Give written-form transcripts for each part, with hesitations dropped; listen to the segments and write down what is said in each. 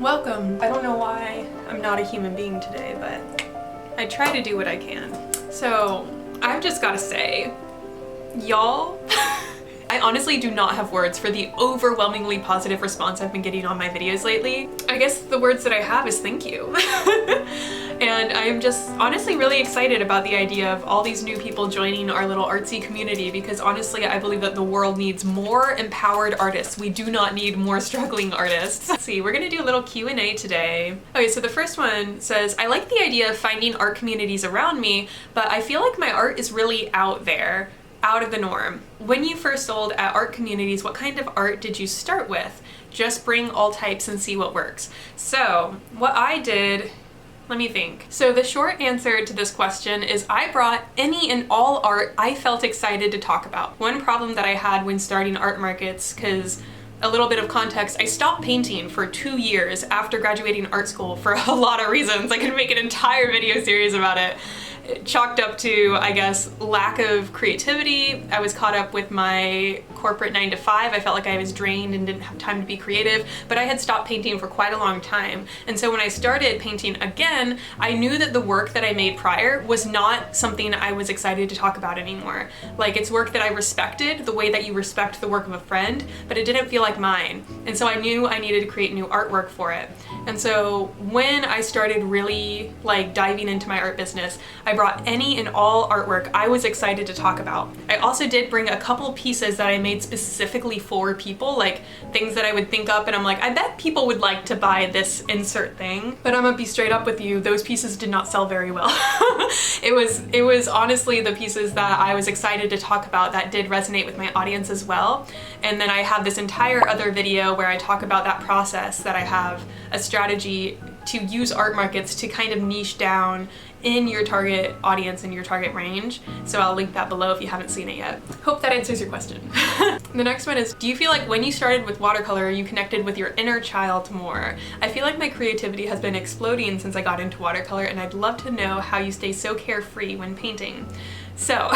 Welcome. I don't know why I'm not a human being today, but I try to do what I can. So I've just gotta say, y'all, I honestly do not have words for the overwhelmingly positive response I've been getting on my videos lately. I guess the words that I have is thank you. And I'm just honestly really excited about the idea of all these new people joining our little artsy community, because honestly I believe that the world needs more empowered artists. We do not need more struggling artists. Let's see, we're gonna do a little Q&A today. Okay, so the first one says, I like the idea of finding art communities around me, but I feel like my art is really out there, out of the norm. When you first sold at art communities, what kind of art did you start with? Just bring all types and see what works. So what I did, let me think. So the short answer to this question is I brought any and all art I felt excited to talk about. One problem that I had when starting art markets, because a little bit of context, I stopped painting for 2 years after graduating art school for a lot of reasons. I could make an entire video series about it. Chalked up to, I guess, lack of creativity. I was caught up with my corporate 9-to-5. I felt like I was drained and didn't have time to be creative, but I had stopped painting for quite a long time. And so when I started painting again, I knew that the work that I made prior was not something I was excited to talk about anymore. Like, it's work that I respected, the way that you respect the work of a friend, but it didn't feel like mine. And so I knew I needed to create new artwork for it. And so when I started really like diving into my art business, I brought any and all artwork I was excited to talk about. I also did bring a couple pieces that I made specifically for people, like things that I would think up and I'm like, I bet people would like to buy this insert thing. But I'm gonna be straight up with you, those pieces did not sell very well. It was honestly the pieces that I was excited to talk about that did resonate with my audience as well. And then I have this entire other video where I talk about that process, that I have a strategy to use art markets to kind of niche down in your target audience and your target range. So I'll link that below if you haven't seen it yet. Hope that answers your question. The next one is, do you feel like when you started with watercolor, you connected with your inner child more? I feel like my creativity has been exploding since I got into watercolor, and I'd love to know how you stay so carefree when painting. So,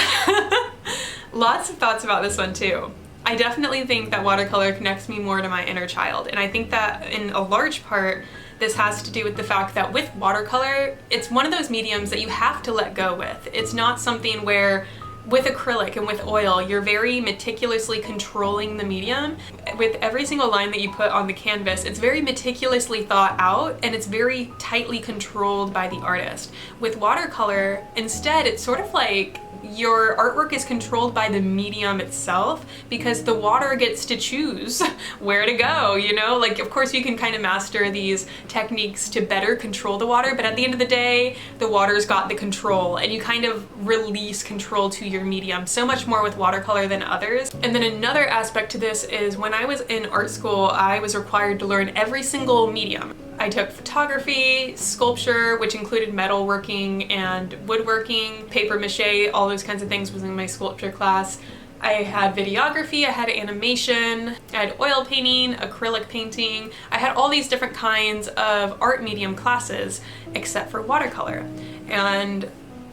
lots of thoughts about this one too. I definitely think that watercolor connects me more to my inner child, and I think that in a large part, this has to do with the fact that with watercolor, it's one of those mediums that you have to let go with. It's not something where with acrylic and with oil, you're very meticulously controlling the medium. With every single line that you put on the canvas, it's very meticulously thought out and it's very tightly controlled by the artist. With watercolor, instead, it's sort of like your artwork is controlled by the medium itself, because the water gets to choose where to go, you know? Like, of course you can kind of master these techniques to better control the water, but at the end of the day, the water's got the control and you kind of release control to your medium so much more with watercolor than others. And then another aspect to this is when I was in art school, I was required to learn every single medium. I took photography, sculpture, which included metalworking and woodworking, paper mache, all those kinds of things was in my sculpture class. I had videography, I had animation, I had oil painting, acrylic painting. I had all these different kinds of art medium classes, except for watercolor. And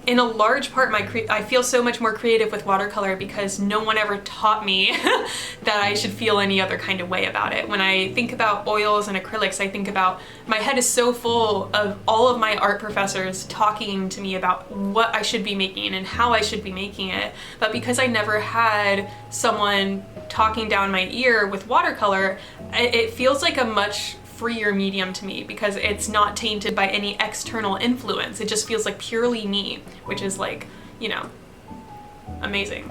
in a large part, I feel so much more creative with watercolor because no one ever taught me that I should feel any other kind of way about it. When I think about oils and acrylics, I think about, my head is so full of all of my art professors talking to me about what I should be making and how I should be making it. But because I never had someone talking down my ear with watercolor, it feels like a much freer medium to me because it's not tainted by any external influence. It just feels like purely me, which is like, you know, amazing.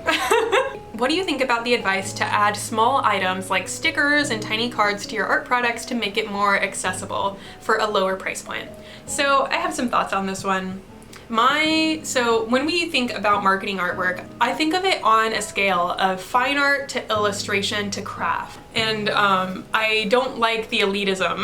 What do you think about the advice to add small items like stickers and tiny cards to your art products to make it more accessible for a lower price point? So I have some thoughts on this one. So when we think about marketing artwork, I think of it on a scale of fine art to illustration to craft. And I don't like the elitism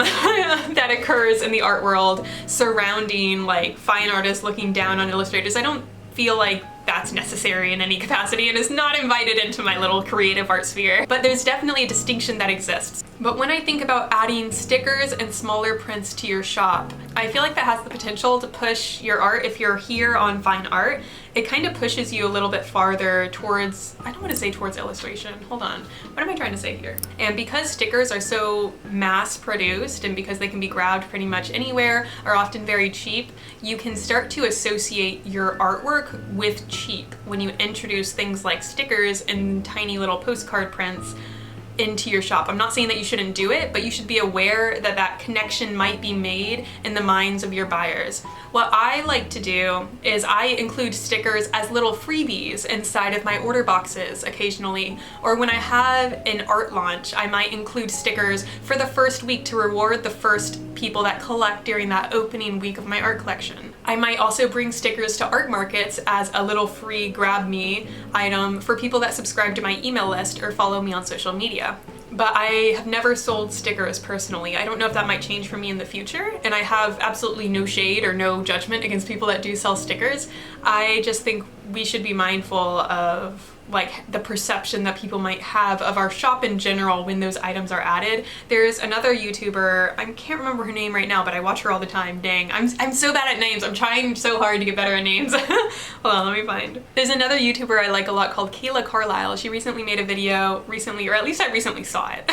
that occurs in the art world surrounding like fine artists looking down on illustrators. I don't feel like that's necessary in any capacity and is not invited into my little creative art sphere. But there's definitely a distinction that exists. But when I think about adding stickers and smaller prints to your shop, I feel like that has the potential to push your art. If you're here on fine art, it kind of pushes you a little bit farther towards, I don't want to say towards illustration, hold on, what am I trying to say here? And because stickers are so mass produced and because they can be grabbed pretty much anywhere, are often very cheap, you can start to associate your artwork with cheap when you introduce things like stickers and tiny little postcard prints into your shop. I'm not saying that you shouldn't do it, but you should be aware that that connection might be made in the minds of your buyers. What I like to do is I include stickers as little freebies inside of my order boxes occasionally, or when I have an art launch, I might include stickers for the first week to reward the first people that collect during that opening week of my art collection. I might also bring stickers to art markets as a little free grab me item for people that subscribe to my email list or follow me on social media. But I have never sold stickers personally. I don't know if that might change for me in the future, and I have absolutely no shade or no judgment against people that do sell stickers. I just think we should be mindful of like the perception that people might have of our shop in general when those items are added. There's another YouTuber, I can't remember her name right now, but I watch her all the time. Dang, I'm so bad at names. I'm trying so hard to get better at names. Hold on, let me find. There's another YouTuber I like a lot called Kayla Carlisle. She recently made a video or at least I recently saw it,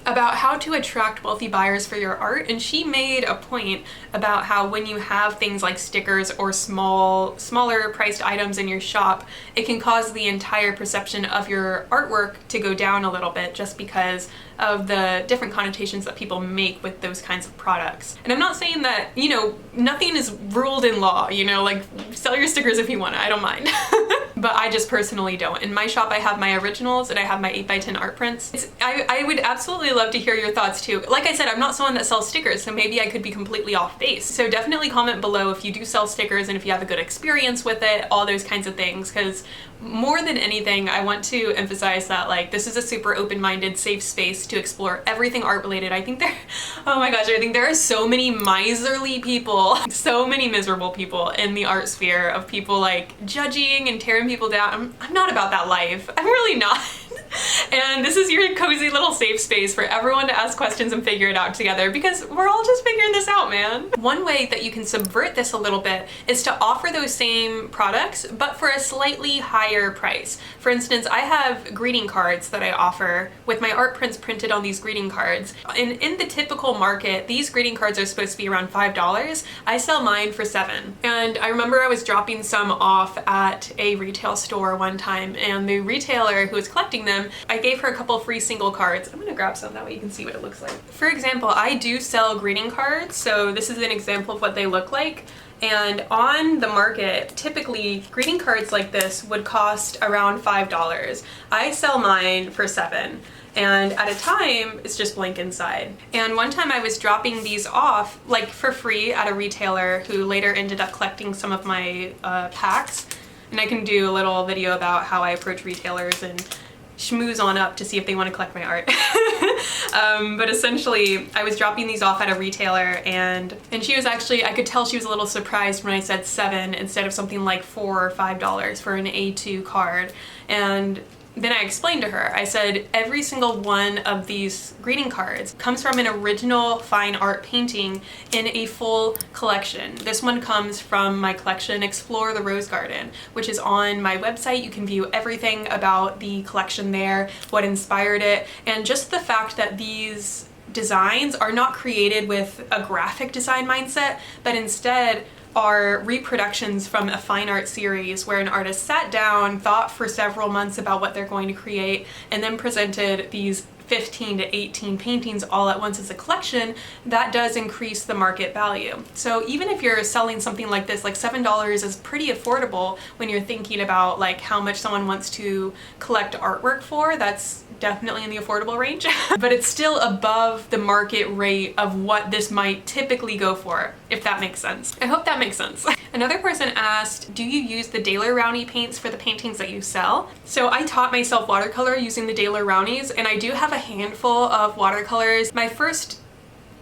about how to attract wealthy buyers for your art. And she made a point about how when you have things like stickers or smaller priced items in your shop, it can cause the entire perception of your artwork to go down a little bit just because of the different connotations that people make with those kinds of products. And I'm not saying that, you know, nothing is ruled in law, you know, like sell your stickers if you want to, I don't mind. But I just personally don't. In my shop I have my originals and I have my 8x10 art prints. I would absolutely love to hear your thoughts too. Like I said, I'm not someone that sells stickers, so maybe I could be completely off base. So definitely comment below if you do sell stickers and if you have a good experience with it, all those kinds of things, because more than anything, I want to emphasize that like this is a super open-minded, safe space to explore everything art related. I think oh my gosh, I think there are so many miserly people, so many miserable people in the art sphere of people like judging and tearing people down. I'm not about that life. I'm really not. And this is your cozy little safe space for everyone to ask questions and figure it out together, because we're all just figuring this out, man. One way that you can subvert this a little bit is to offer those same products, but for a slightly higher price. For instance, I have greeting cards that I offer with my art prints printed on these greeting cards. And in the typical market, these greeting cards are supposed to be around $5. I sell mine for $7. And I remember I was dropping some off at a retail store one time, and the retailer who was collecting them, I gave her a couple free single cards. I'm gonna grab some, that way you can see what it looks like. For example, I do sell greeting cards, so this is an example of what they look like. And on the market, typically greeting cards like this would cost around $5. I sell mine for $7. And at a time, it's just blank inside. And one time I was dropping these off like for free at a retailer who later ended up collecting some of my packs. And I can do a little video about how I approach retailers and schmooze on up to see if they want to collect my art. But essentially I was dropping these off at a retailer, and she was actually, I could tell she was a little surprised when I said $7 instead of something like $4 or $5 for an A2 card. And then I explained to her, I said, every single one of these greeting cards comes from an original fine art painting in a full collection. This one comes from my collection, Explore the Rose Garden, which is on my website. You can view everything about the collection there, what inspired it, and just the fact that these designs are not created with a graphic design mindset, but instead are reproductions from a fine art series where an artist sat down, thought for several months about what they're going to create, and then presented these 15 to 18 paintings all at once as a collection. That does increase the market value. So even if you're selling something like this, like $7 is pretty affordable when you're thinking about like how much someone wants to collect artwork for. That's definitely in the affordable range, but it's still above the market rate of what this might typically go for, if that makes sense. I hope that makes sense. Another person asked, do you use the Daler Rowney paints for the paintings that you sell? So I taught myself watercolor using the Daler Rowneys, and I do have a handful of watercolors. My first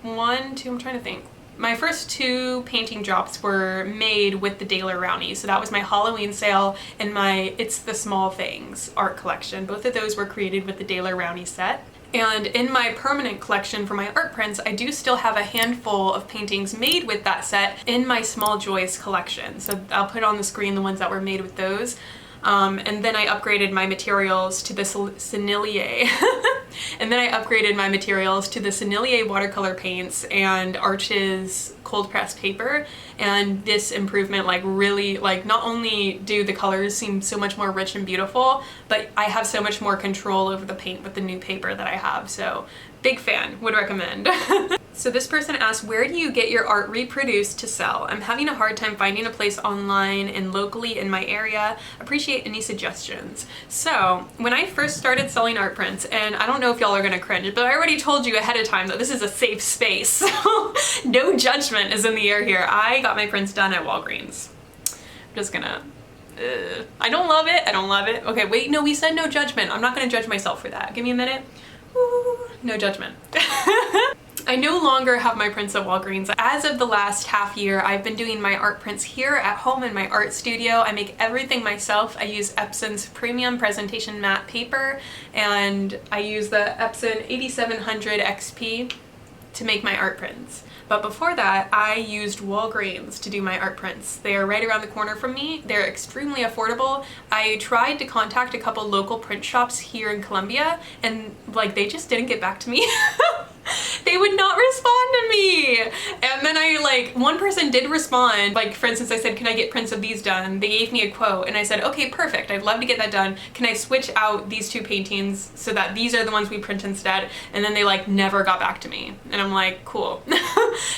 I'm trying to think. My first two painting drops were made with the Daler Rowney. So that was my Halloween sale and my It's the Small Things art collection. Both of those were created with the Daler Rowney set. And in my permanent collection for my art prints, I do still have a handful of paintings made with that set in my Small Joys collection. So I'll put on the screen the ones that were made with those. And then I upgraded my materials to the Sennelier. And then I upgraded my materials to the Sennelier watercolor paints and Arch's cold pressed paper. And this improvement like really, like, not only do the colors seem so much more rich and beautiful, but I have so much more control over the paint with the new paper that I have. So big fan, would recommend. So this person asked, where do you get your art reproduced to sell? I'm having a hard time finding a place online and locally in my area. Appreciate any suggestions. So when I first started selling art prints, and I don't know if y'all are gonna cringe, but I already told you ahead of time that this is a safe space, so no judgment is in the air here. I got my prints done at Walgreens. I'm just gonna, I don't love it, I don't love it. Okay, wait, no, we said no judgment. I'm not gonna judge myself for that. Give me a minute. Ooh, no judgment. I no longer have my prints at Walgreens. As of the last half year, I've been doing my art prints here at home in my art studio. I make everything myself. I use Epson's premium presentation matte paper, and I use the Epson 8700 XP to make my art prints. But before that, I used Walgreens to do my art prints. They are right around the corner from me. They're extremely affordable. I tried to contact a couple local print shops here in Columbia, and like they just didn't get back to me. They would not respond to me. And then one person did respond. Like, for instance, I said, can I get prints of these done? They gave me a quote and I said, okay, perfect. I'd love to get that done. Can I switch out these two paintings so that these are the ones we print instead? And then they like never got back to me. And I'm like, cool.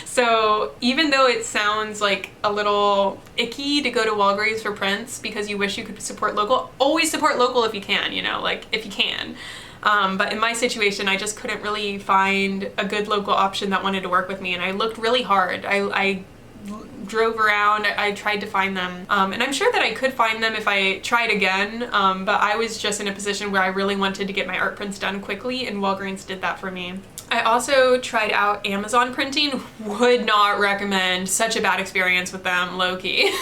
So even though it sounds like a little icky to go to Walgreens for prints because you wish you could support local, always support local if you can, you know, like if you can. But in my situation, I just couldn't really find a good local option that wanted to work with me, and I looked really hard. I drove around, I tried to find them, and I'm sure that I could find them if I tried again, but I was just in a position where I really wanted to get my art prints done quickly, and Walgreens did that for me. I also tried out Amazon printing. Would not recommend. Such a bad experience with them, low-key.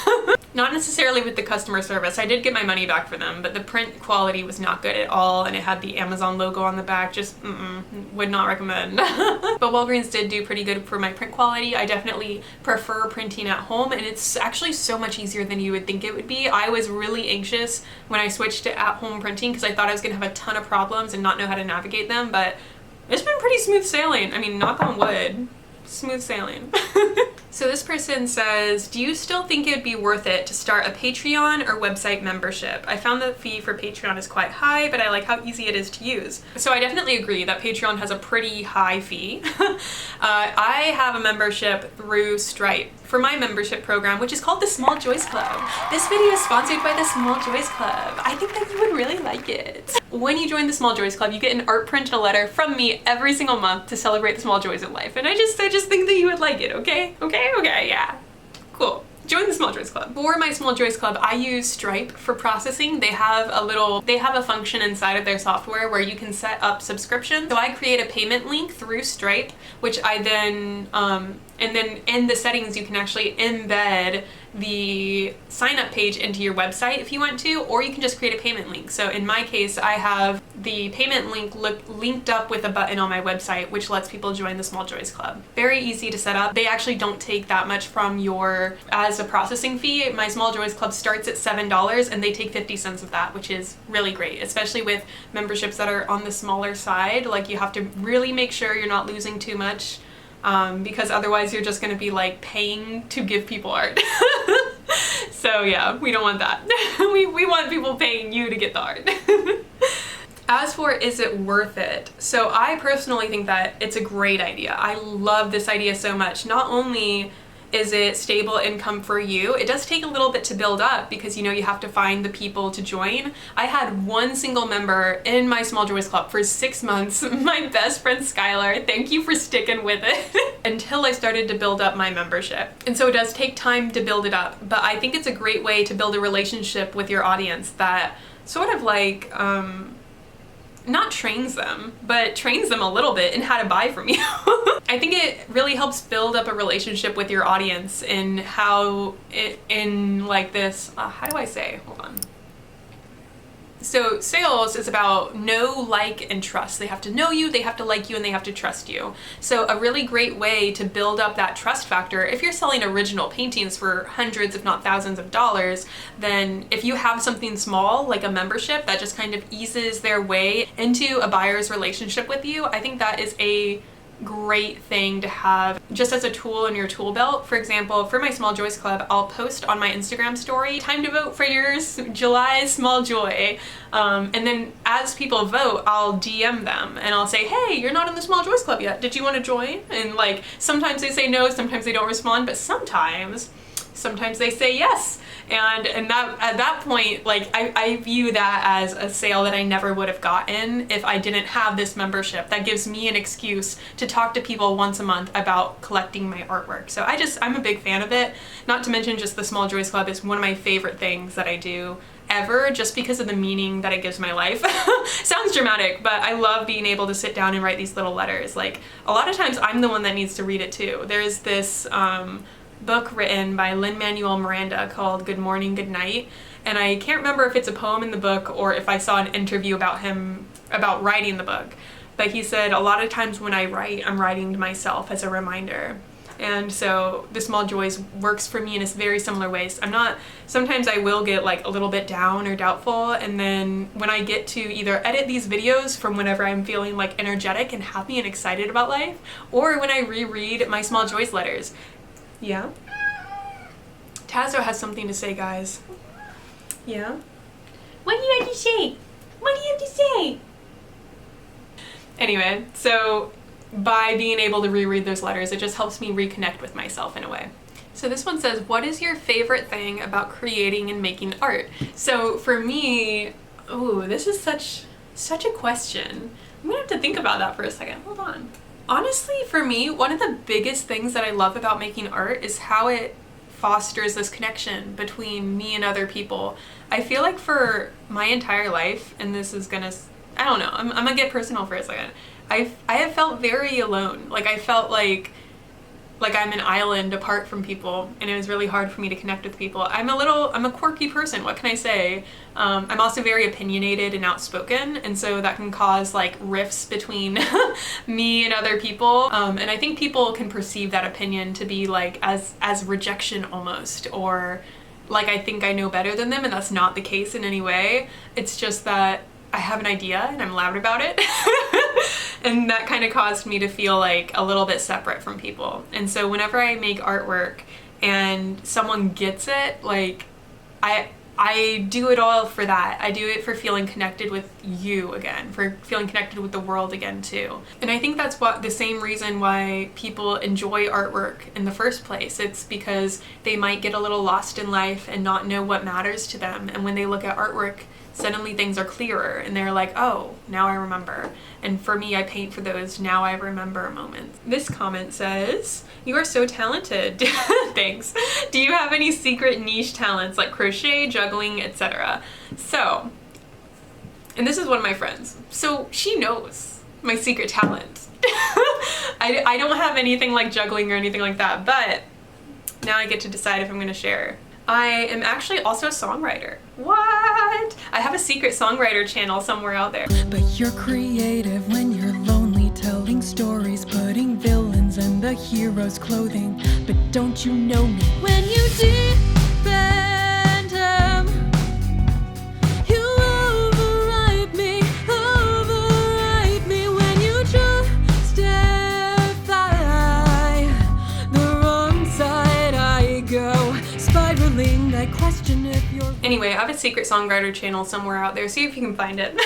Not necessarily with the customer service. I did get my money back for them, but the print quality was not good at all, and it had the Amazon logo on the back. Just would not recommend. But Walgreens did do pretty good for my print quality. I definitely prefer printing at home, and it's actually so much easier than you would think it would be. I was really anxious when I switched to at-home printing because I thought I was gonna have a ton of problems and not know how to navigate them, but it's been pretty smooth sailing. I mean, knock on wood, smooth sailing. So this person says, do you still think it would be worth it to start a Patreon or website membership? I found the fee for Patreon is quite high, but I like how easy it is to use. So I definitely agree that Patreon has a pretty high fee. I have a membership through Stripe for my membership program, which is called the Small Joys Club. This video is sponsored by the Small Joys Club. I think that you would really like it. When you join the Small Joys Club, you get an art print and a letter from me every single month to celebrate the small joys in life. And I just think that you would like it, okay? Okay, yeah. Cool. Join the Small Joys Club. For my Small Joys Club, I use Stripe for processing. They have a function inside of their software where you can set up subscription. So I create a payment link through Stripe, which I then, and then in the settings, you can actually embed the sign up page into your website if you want to, or you can just create a payment link. So in my case, I have the payment link linked up with a button on my website, which lets people join the Small Joys Club. Very easy to set up. They actually don't take that much from your, as a processing fee. My Small Joys Club starts at $7 and they take 50 cents of that, which is really great, especially with memberships that are on the smaller side. Like, you have to really make sure you're not losing too much, because otherwise you're just gonna be like paying to give people art. So yeah, we don't want that. we want people paying you to get the art. As for is it worth it? So I personally think that it's a great idea. I love this idea so much. Not only is it stable income for you, it does take a little bit to build up because, you know, you have to find the people to join. I had one single member in my Small Joys Club for 6 months, my best friend Skylar. Thank you for sticking with it. Until I started to build up my membership. And so it does take time to build it up, but I think it's a great way to build a relationship with your audience that sort of like, not trains them, but trains them a little bit in how to buy from you. I think it really helps build up a relationship with your audience in how like this, how do I say, hold on. So sales is about know, like, and trust. They have to know you, they have to like you, and they have to trust you. So a really great way to build up that trust factor, if you're selling original paintings for hundreds, if not thousands of dollars, then if you have something small, like a membership that just kind of eases their way into a buyer's relationship with you, I think that is a great thing to have just as a tool in your tool belt. For example, for my Small Joys Club, I'll post on my Instagram story, time to vote for yours, July small joy. And then as people vote, I'll DM them and I'll say, hey, you're not in the Small Joys Club yet. Did you want to join? And like, sometimes they say no, sometimes they don't respond, but sometimes they say yes. And that at that point, like I view that as a sale that I never would have gotten if I didn't have this membership. That gives me an excuse to talk to people once a month about collecting my artwork. So I'm a big fan of it. Not to mention just the Small Joys Club is one of my favorite things that I do ever, just because of the meaning that it gives my life. Sounds dramatic, but I love being able to sit down and write these little letters. Like a lot of times I'm the one that needs to read it too. There's this book written by Lin-Manuel Miranda called Good Morning, Good Night, and I can't remember if it's a poem in the book or if I saw an interview about him about writing the book, but he said a lot of times when I write, I'm writing to myself as a reminder. And so the Small Joys works for me in a very similar ways. Sometimes I will get like a little bit down or doubtful, and then when I get to either edit these videos from whenever I'm feeling like energetic and happy and excited about life, or when I reread my Small Joys letters. Yeah? Tazo has something to say, guys. Yeah? What do you have to say? What do you have to say? Anyway, so by being able to reread those letters, it just helps me reconnect with myself in a way. So this one says, what is your favorite thing about creating and making art? So for me, ooh, this is such a question. I'm gonna have to think about that for a second. Hold on. Honestly, for me, one of the biggest things that I love about making art is how it fosters this connection between me and other people. I feel like for my entire life, and this is gonna, I don't know, I'm gonna get personal for a second. I have felt very alone. Like I felt like I'm an island apart from people, and it was really hard for me to connect with people. I'm a quirky person, what can I say? I'm also very opinionated and outspoken, and so that can cause like rifts between me and other people. And I think people can perceive that opinion to be like as rejection almost, or like I think I know better than them, and that's not the case in any way. It's just that I have an idea and I'm loud about it. And that kind of caused me to feel like a little bit separate from people. And so whenever I make artwork and someone gets it, like I do it all for that. I do it for feeling connected with you again, for feeling connected with the world again too. And I think that's the same reason why people enjoy artwork in the first place. It's because they might get a little lost in life and not know what matters to them. And when they look at artwork, suddenly things are clearer and they're like, oh, now I remember. And for me, I paint for those now I remember moments. This comment says, you are so talented. Thanks. Do you have any secret niche talents like crochet, juggling, etc.? So, and this is one of my friends. So she knows my secret talent. I don't have anything like juggling or anything like that, but now I get to decide if I'm gonna share. I am actually also a songwriter. What? I have a secret songwriter channel somewhere out there. But you're creative when you're lonely, telling stories, putting villains in the hero's clothing. But don't you know me? When you defend him, you override me when you justify the wrong side I go. Spiraling, I question if you're... Anyway, I have a secret songwriter channel somewhere out there. See if you can find it.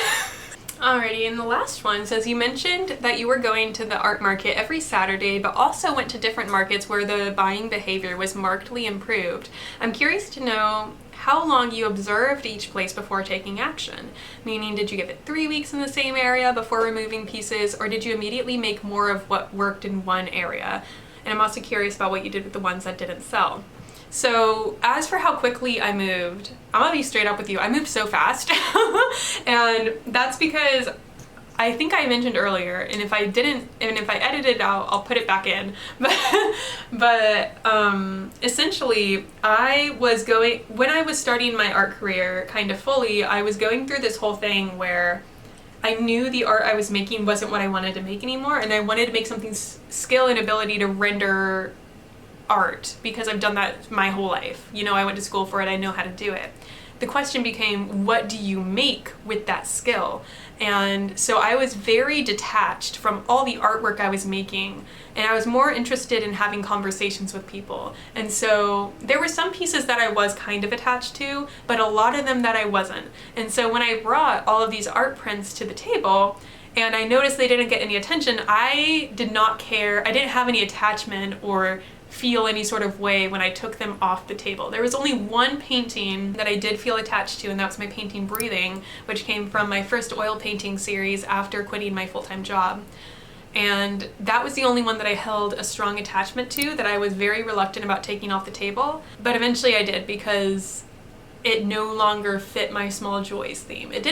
Alrighty, and the last one says, you mentioned that you were going to the art market every Saturday, but also went to different markets where the buying behavior was markedly improved. I'm curious to know how long you observed each place before taking action. Meaning, did you give it 3 weeks in the same area before removing pieces, or did you immediately make more of what worked in one area? And I'm also curious about what you did with the ones that didn't sell. So as for how quickly I moved, I'm gonna be straight up with you. I moved so fast. And that's because I think I mentioned earlier, and if I didn't, and if I edited it out, I'll put it back in. But essentially, when I was starting my art career kind of fully, I was going through this whole thing where I knew the art I was making wasn't what I wanted to make anymore, and I wanted to make something skill and ability to render art, because I've done that my whole life. You know, I went to school for it, I know how to do it. The question became, what do you make with that skill? And so I was very detached from all the artwork I was making, and I was more interested in having conversations with people. And so there were some pieces that I was kind of attached to, but a lot of them that I wasn't. And so when I brought all of these art prints to the table, and I noticed they didn't get any attention, I did not care. I didn't have any attachment or feel any sort of way when I took them off the table. There was only one painting that I did feel attached to, and that was my painting Breathing, which came from my first oil painting series after quitting my full-time job. And that was the only one that I held a strong attachment to, that I was very reluctant about taking off the table. But eventually I did, because it no longer fit my small joys theme. It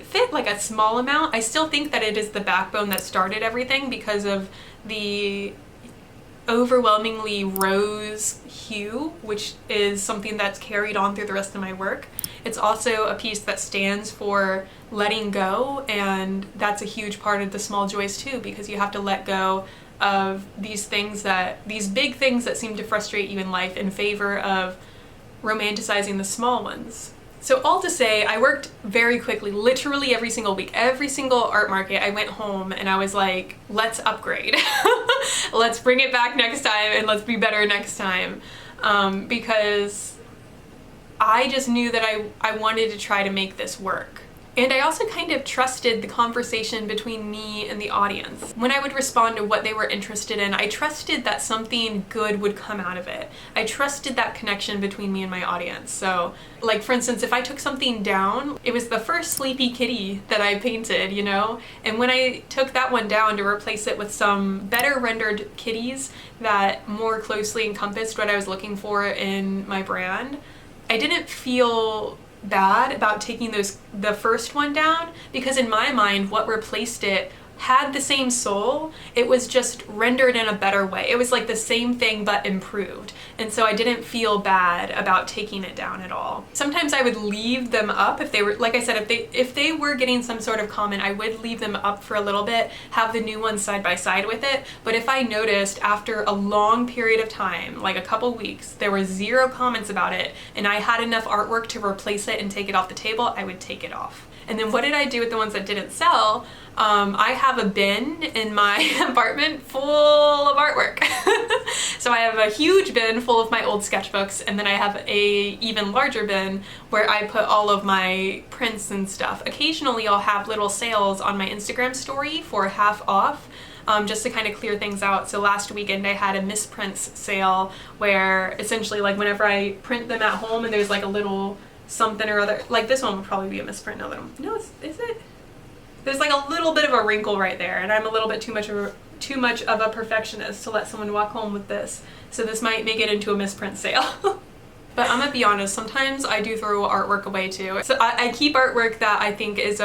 fit like a small amount. I still think that it is the backbone that started everything because of the overwhelmingly rose hue, which is something that's carried on through the rest of my work. It's also a piece that stands for letting go, and that's a huge part of the small joys too, because you have to let go of these big things that seem to frustrate you in life in favor of romanticizing the small ones. So all to say, I worked very quickly, literally every single week. Every single art market, I went home and I was like, let's upgrade. Let's bring it back next time, and let's be better next time. Because I just knew that I wanted to try to make this work. And I also kind of trusted the conversation between me and the audience. When I would respond to what they were interested in, I trusted that something good would come out of it. I trusted that connection between me and my audience. So, like for instance, if I took something down, it was the first sleepy kitty that I painted, you know? And when I took that one down to replace it with some better rendered kitties that more closely encompassed what I was looking for in my brand, I didn't feel bad about taking the first one down, because in my mind what replaced it had the same soul. It was just rendered in a better way. It was like the same thing but improved, and so I didn't feel bad about taking it down at all. Sometimes I would leave them up if they were, like I said, if they were getting some sort of comment, I would leave them up for a little bit, have the new ones side by side with it. But if I noticed after a long period of time, like a couple weeks, there were 0 comments about it, and I had enough artwork to replace it and take it off the table, I would take it off. And then what did I do with the ones that didn't sell? I have a bin in my apartment full of artwork. So I have a huge bin full of my old sketchbooks, and then I have a even larger bin where I put all of my prints and stuff. Occasionally I'll have little sales on my Instagram story for half off, just to kind of clear things out. So last weekend I had a misprints sale where essentially, like, whenever I print them at home and there's like a little something or other, like this one would probably be a misprint now that no, is it? There's like a little bit of a wrinkle right there, and I'm a little bit too much of a perfectionist to let someone walk home with this. So this might make it into a misprint sale. But I'm gonna be honest, sometimes I do throw artwork away too. So I keep artwork that I think is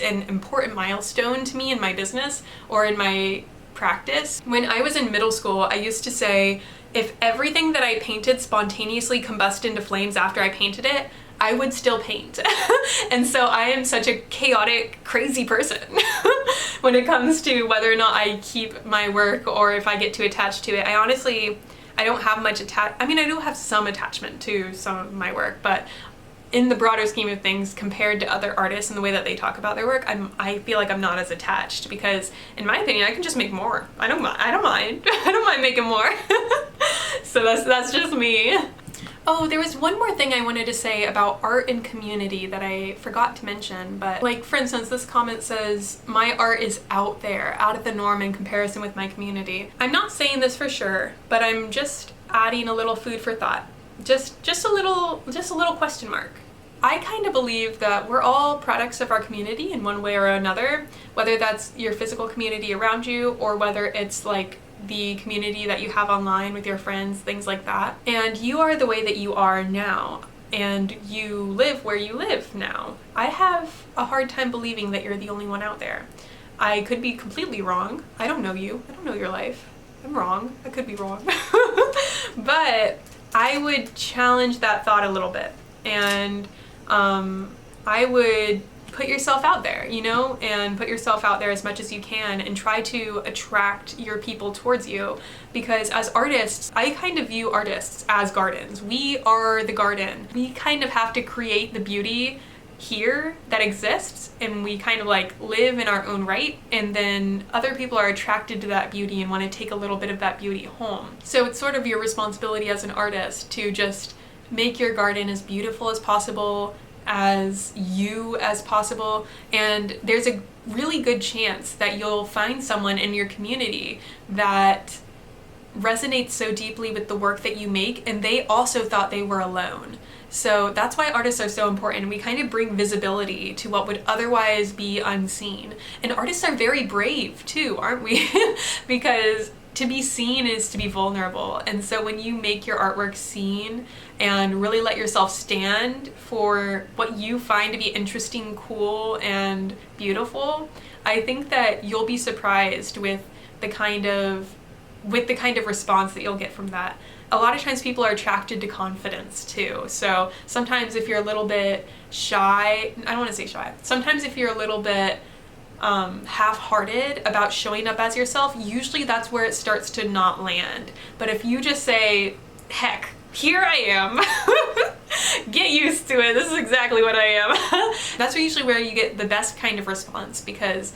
an important milestone to me in my business or in my practice. When I was in middle school, I used to say, if everything that I painted spontaneously combusted into flames after I painted it, I would still paint. And so I am such a chaotic, crazy person when it comes to whether or not I keep my work or if I get too attached to it. I don't have much I do have some attachment to some of my work, but in the broader scheme of things, compared to other artists and the way that they talk about their work, I feel like I'm not as attached, because in my opinion, I can just make more. I don't mind. I don't mind making more. So that's just me. Oh, there was one more thing I wanted to say about art and community that I forgot to mention, but like, for instance, this comment says, my art is out there, out of the norm in comparison with my community. I'm not saying this for sure, but I'm just adding a little food for thought. Just a little question mark. I kind of believe that we're all products of our community in one way or another, whether that's your physical community around you or whether it's like the community that you have online with your friends, things like that. And you are the way that you are now. and you live where you live now. I have a hard time believing that you're the only one out there. I could be completely wrong. I don't know you. I don't know your life. I'm wrong. I could be wrong. But I would challenge that thought a little bit, and I would put yourself out there, you know, and put yourself out there as much as you can and try to attract your people towards you, because as artists, I kind of view artists as gardens. We are the garden. We kind of have to create the beauty here that exists, and we kind of like live in our own right, and then other people are attracted to that beauty and want to take a little bit of that beauty home. So it's sort of your responsibility as an artist to just make your garden as beautiful as possible, as you as possible, and there's a really good chance that you'll find someone in your community that resonates so deeply with the work that you make, and they also thought they were alone. So that's why artists are so important. We kind of bring visibility to what would otherwise be unseen. And artists are very brave too, aren't we? Because to be seen is to be vulnerable. And so when you make your artwork seen and really let yourself stand for what you find to be interesting, cool, and beautiful, I think that you'll be surprised with the kind of response that you'll get from that. A lot of times people are attracted to confidence too. So sometimes if you're a little bit shy, I don't want to say shy, sometimes if you're a little bit half-hearted about showing up as yourself, usually that's where it starts to not land. But if you just say, heck, here I am, get used to it, this is exactly what I am, that's usually where you get the best kind of response, because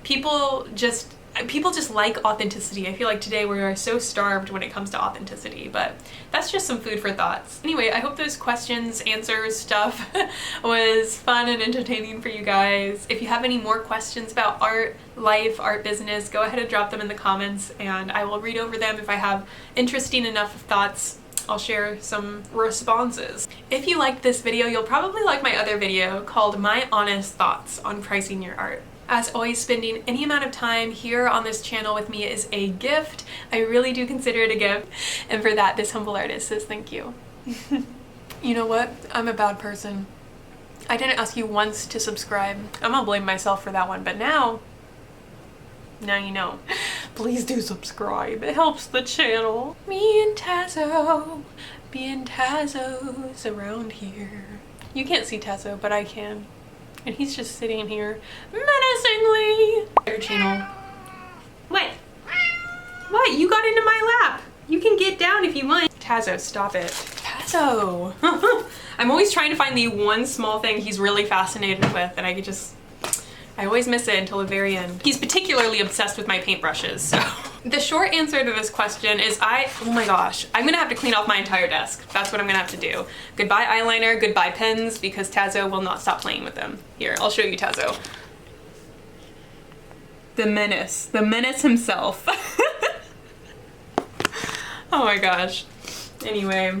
people just like authenticity. I feel like today we are so starved when it comes to authenticity, but that's just some food for thoughts. Anyway, I hope those questions, answers, stuff was fun and entertaining for you guys. If you have any more questions about art, life, art business, go ahead and drop them in the comments, and I will read over them. If I have interesting enough thoughts, I'll share some responses. If you liked this video, you'll probably like my other video called My Honest Thoughts on Pricing Your Art. As always, spending any amount of time here on this channel with me is a gift. I really do consider it a gift, and for that, this humble artist says thank you. You know what? I'm a bad person. I didn't ask you once to subscribe. I'm gonna blame myself for that one, but now you know. Please do subscribe. It helps the channel. Me and Tazo being Tazos around here. You can't see Tazo, but I can. And he's just sitting here menacingly. Your channel. What? What? You got into my lap. You can get down if you want. Tazo, stop it. Tazo. I'm always trying to find the one small thing he's really fascinated with, and I always miss it until the very end. He's particularly obsessed with my paintbrushes, so. The short answer to this question is oh my gosh, I'm gonna have to clean off my entire desk. That's what I'm gonna have to do. Goodbye eyeliner, goodbye pens, because Tazo will not stop playing with them. Here, I'll show you Tazo. The menace himself. Oh my gosh. Anyway,